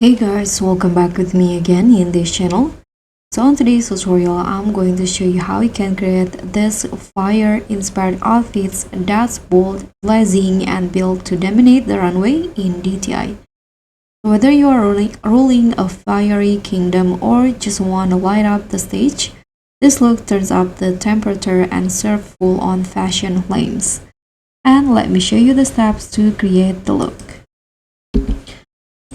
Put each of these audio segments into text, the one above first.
Hey guys, welcome back with me again in this channel. So on today's tutorial, I'm going to show you how you can create this fire inspired outfits that's bold, blazing and built to dominate the runway in DTI. Whether you are ruling a fiery kingdom or just want to light up the stage, this look turns up the temperature and serve full on fashion flames. And let me show you the steps to create the look.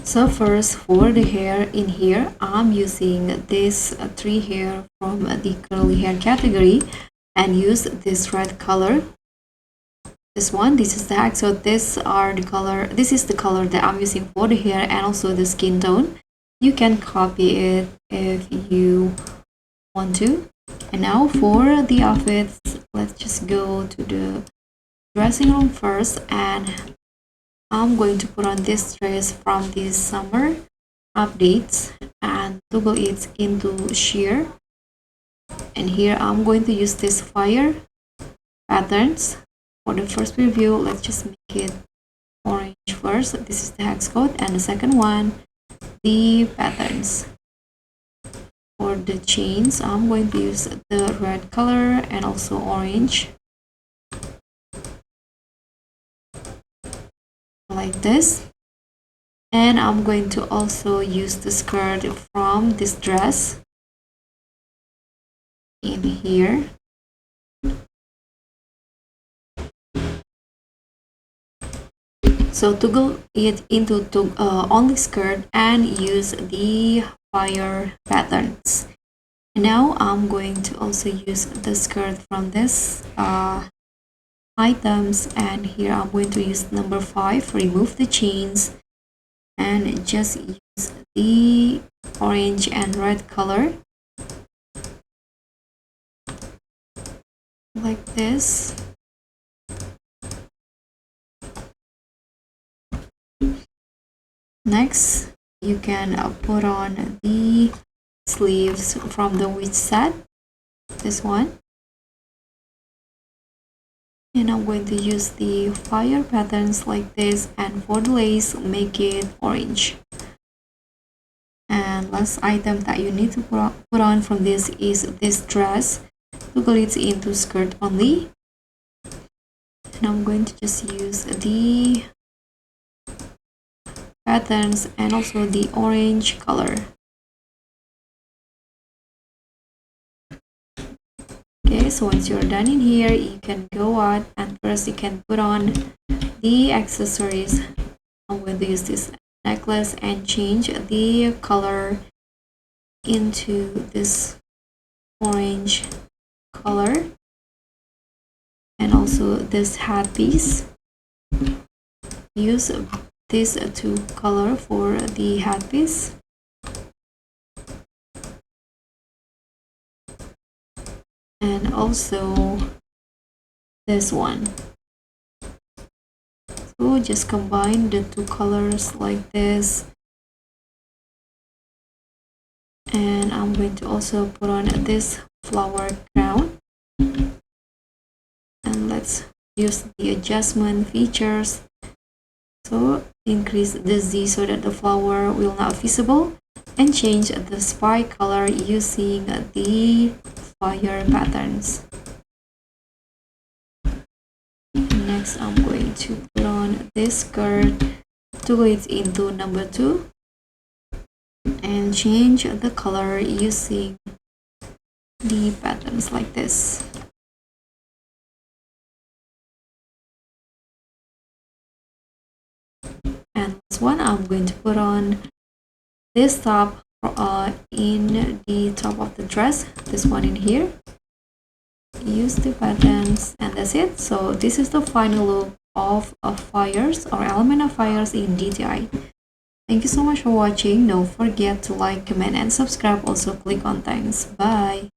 So first, for the hair in here, I'm using this three hair from the curly hair category and use this red color. This is the hack. So this is the color that I'm using for the hair and also the skin tone. You can copy it if you want to. And now for the outfits, let's just go to the dressing room first, and I'm going to put on this dress from this summer updates and toggle it into sheer. And here I'm going to use this fire patterns. For the first preview, let's just make it orange first. This is the hex code, and the second one, the patterns. For the chains, I'm going to use the red color and also orange, like this. And I'm going to also use the skirt from this dress in here. So toggle it into only skirt and use the fire patterns. And now I'm going to also use the skirt from this items, and here I'm going to use number 5, remove the chains, and just use the orange and red color like this. Next, you can put on the sleeves from the witch set, this one. And I'm going to use the fire patterns like this, and for the lace, make it orange. And last item that you need to put on from this is this dress. Toggle it into skirt only. And I'm going to just use the patterns and also the orange color. Okay, so once you're done in here, you can go out and first you can put on the accessories. I'm going to use this necklace and change the color into this orange color, and also this hat piece. Use this two color for the hat piece. And also this one. So just combine the two colors like this. And I'm going to also put on this flower crown. And let's use the adjustment features. So increase the Z so that the flower will not visible, and change the spike color using the fire patterns. Next, I'm going to put on this skirt, toggle it into number 2, and change the color using the patterns like this. And this one, I'm going to put on this top in the top of the dress, this one in here. Use the patterns, and that's it. So this is the final look of fires or element of fires in DTI. Thank you so much for watching. Don't forget to like, comment and subscribe. Also click on thanks. Bye.